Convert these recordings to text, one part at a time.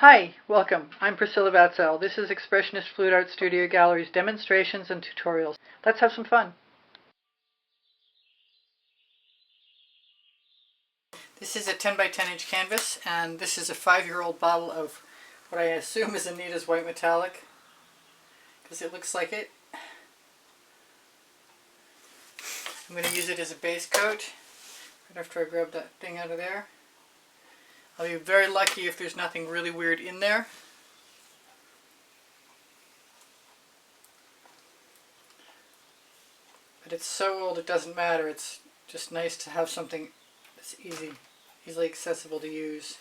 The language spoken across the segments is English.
Hi, welcome. I'm Priscilla Batzell. This is Expressionist Fluid Art Studio Gallery's demonstrations and tutorials. Let's have some fun. This is a 10 by 10 inch canvas, and this is a 5-year-old bottle of what I assume is Anita's white metallic, because it looks like it. I'm going to use it as a base coat right after I grab that thing out of there. I'll be very lucky if there's nothing really weird in there. But it's so old it doesn't matter. It's just nice to have something that's easily accessible to use.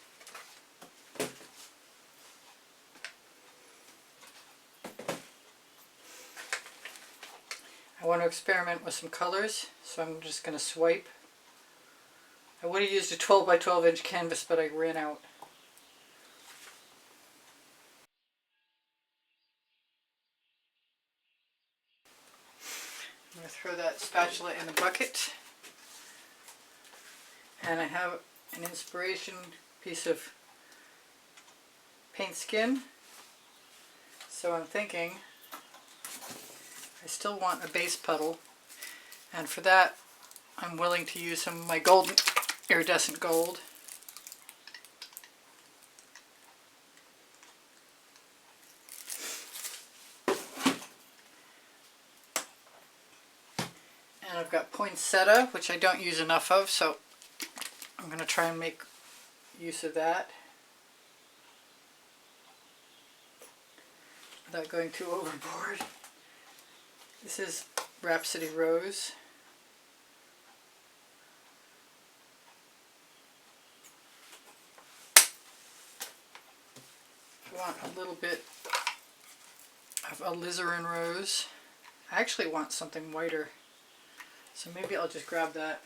I want to experiment with some colors, so I'm just going to swipe. I would have used a 12 by 12 inch canvas, but I ran out. I'm going to throw that spatula in the bucket. And I have an inspiration piece of paint skin. So I'm thinking I still want a base puddle. And for that, I'm willing to use some of my golden iridescent gold. And I've got poinsettia, which I don't use enough of, so I'm going to try and make use of that without going too overboard. This is Rhapsody Rose. I want a little bit of alizarin rose. I actually want something whiter, so maybe I'll just grab that,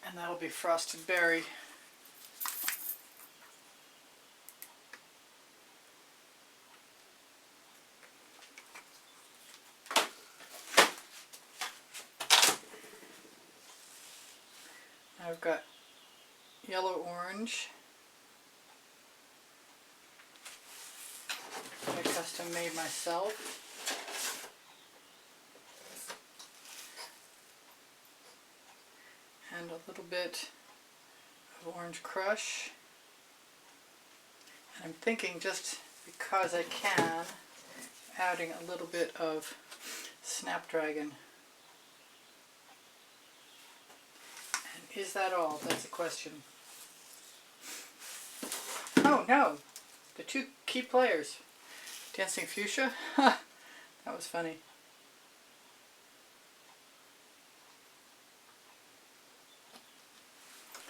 and that'll be frosted berry. I've got yellow orange. I custom made myself. And a little bit of orange crush. And I'm thinking, just because I can, adding a little bit of Snapdragon. And is that all? That's a question. Oh no! The two key players. Dancing Fuchsia? That was funny.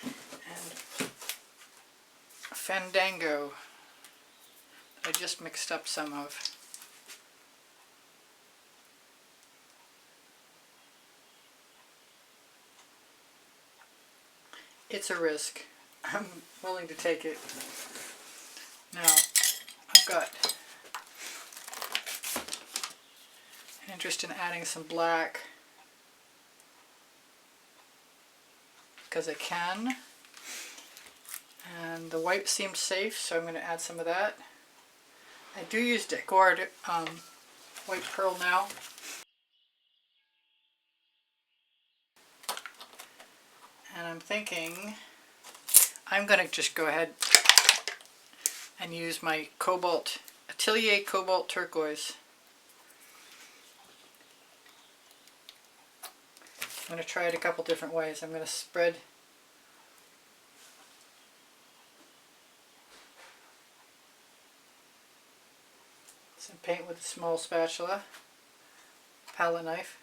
And Fandango that I just mixed up some of. It's a risk. I'm willing to take it. Now, I've got an interest in adding some black because I can. And the white seemed safe, so I'm going to add some of that. I do use Decor white pearl now. And I'm thinking I'm going to just go ahead and use my Atelier Cobalt Turquoise. I'm going to try it a couple different ways. I'm going to spread some paint with a small spatula, palette knife.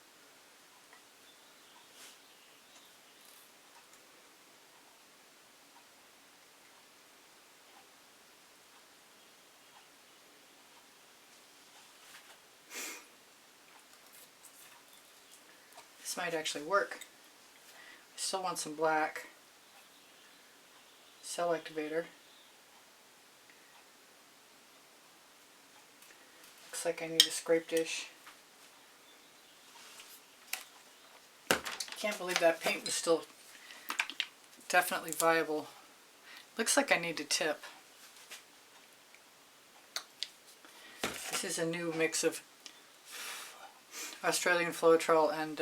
This might actually work. I still want some black. Cell activator. Looks like I need a scrape dish. Can't believe that paint was still definitely viable. Looks like I need to tip. This is a new mix of Australian Floetrol and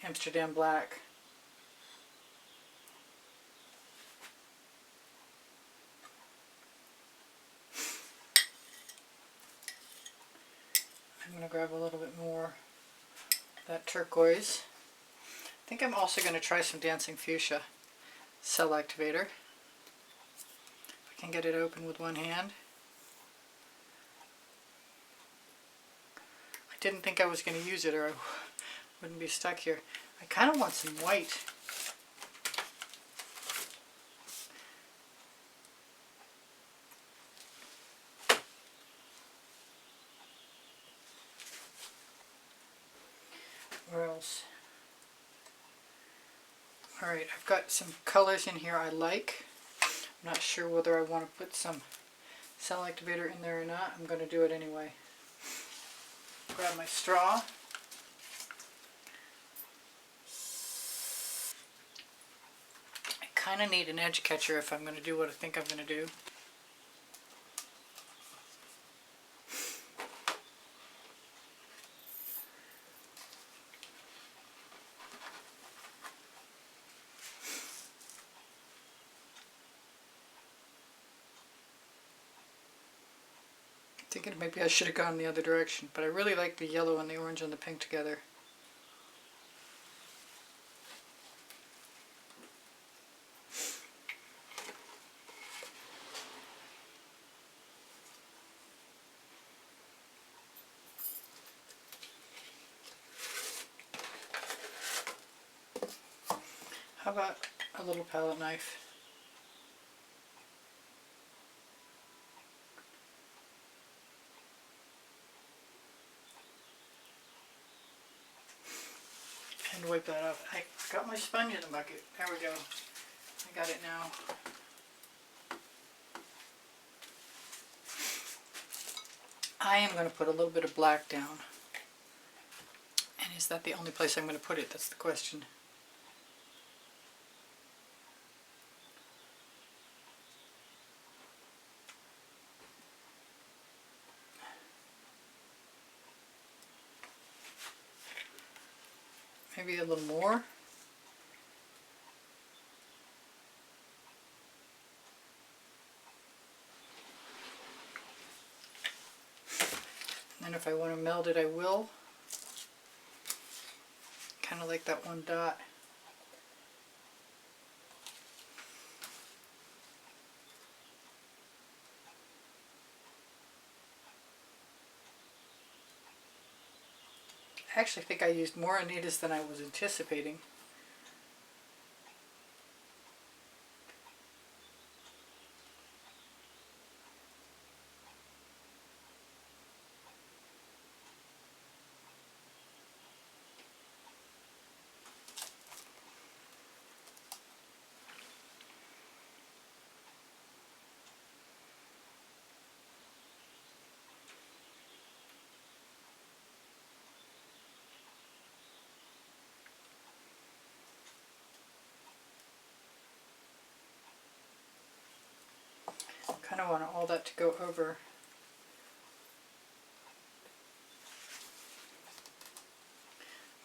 Amsterdam Black. I'm going to grab a little bit more of that turquoise. I think I'm also going to try some Dancing Fuchsia Cell Activator. If I can get it open with one hand. I didn't think I was going to use it or I wouldn't be stuck here. I kind of want some white. Where else? Alright, I've got some colors in here I like. I'm not sure whether I want to put some cell activator in there or not. I'm going to do it anyway. Grab my straw. I kind of need an edge catcher if I'm going to do what I think I'm going to do. Thinking maybe I should have gone the other direction, but I really like the yellow and the orange and the pink together. How about a little palette knife? And wipe that off. I got my sponge in the bucket. There we go. I got it now. I am going to put a little bit of black down. And is that the only place I'm going to put it? That's the question. Maybe a little more. And if I want to meld it, I will. Kind of like that one dot. I actually think I used more Anitas than I was anticipating. Kind of want all that to go over.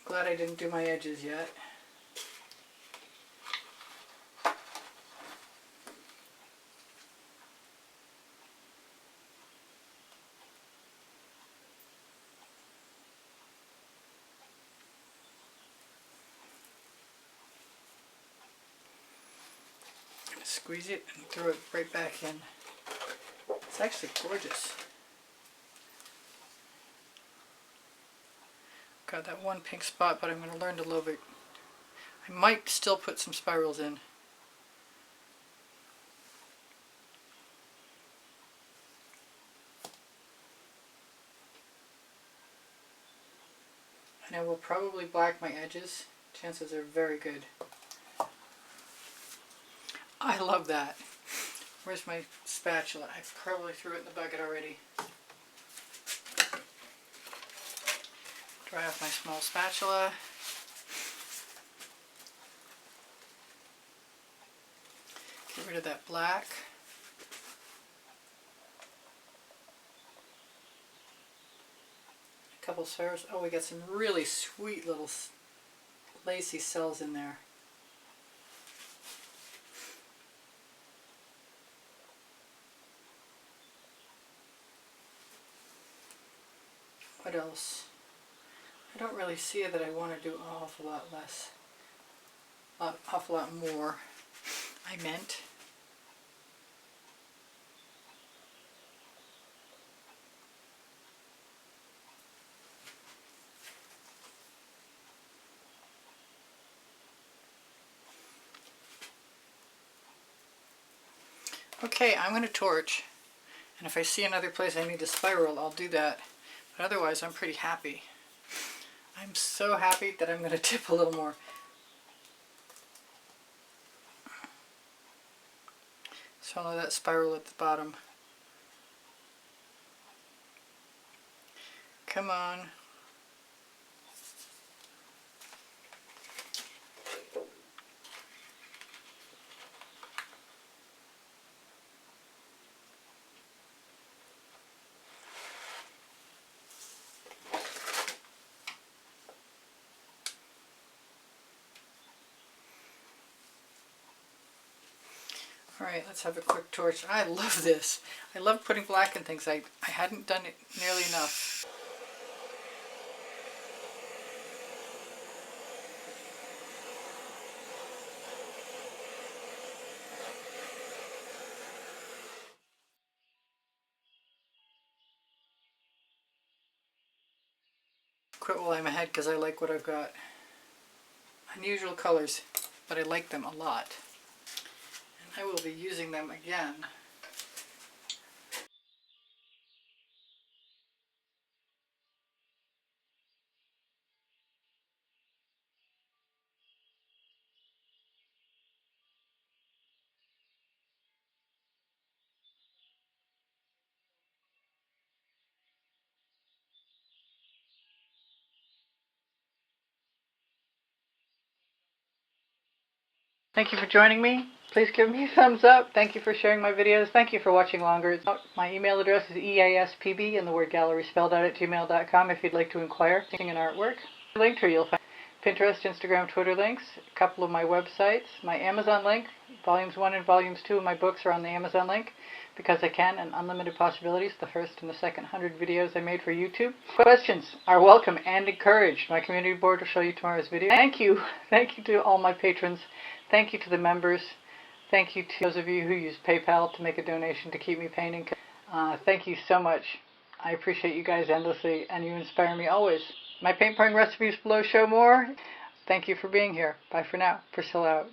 Glad I didn't do my edges yet. Squeeze it and throw it right back in. It's actually gorgeous. Got that one pink spot, but I'm going to learn to love it. I might still put some spirals in. And I will probably black my edges. Chances are very good. I love that. Where's my spatula? I probably threw it in the bucket already. Dry off my small spatula. Get rid of that black. couple spirals. Oh, we got some really sweet little lacy cells in there. What else? I don't really see that I want to do an awful lot less. Awful lot more, I meant. Okay, I'm going to torch, and if I see another place I need to spiral, I'll do that. But otherwise, I'm pretty happy. I'm so happy that I'm going to tip a little more. So I'll let that spiral at the bottom. Come on. Alright, let's have a quick torch. I love this. I love putting black in things. I hadn't done it nearly enough. Quit while I'm ahead because I like what I've got. Unusual colors, but I like them a lot. And I will be using them again. Thank you for joining me. Please give me a thumbs up. Thank you for sharing my videos. Thank you for watching longer. My email address is EASPB and the word gallery spelled out at gmail.com if you'd like to inquire in artwork. Linked here you'll find Pinterest, Instagram, Twitter links, a couple of my websites, my Amazon link. Volumes 1 and Volumes 2 of my books are on the Amazon link because I can, and Unlimited Possibilities, the first and the second 100 videos I made for YouTube. Questions are welcome and encouraged. My community board will show you tomorrow's video. Thank you. Thank you to all my patrons. Thank you to the members. Thank you to those of you who use PayPal to make a donation to keep me painting. Thank you so much. I appreciate you guys endlessly, and you inspire me always. My paint pouring recipes below show more. Thank you for being here. Bye for now. Priscilla out.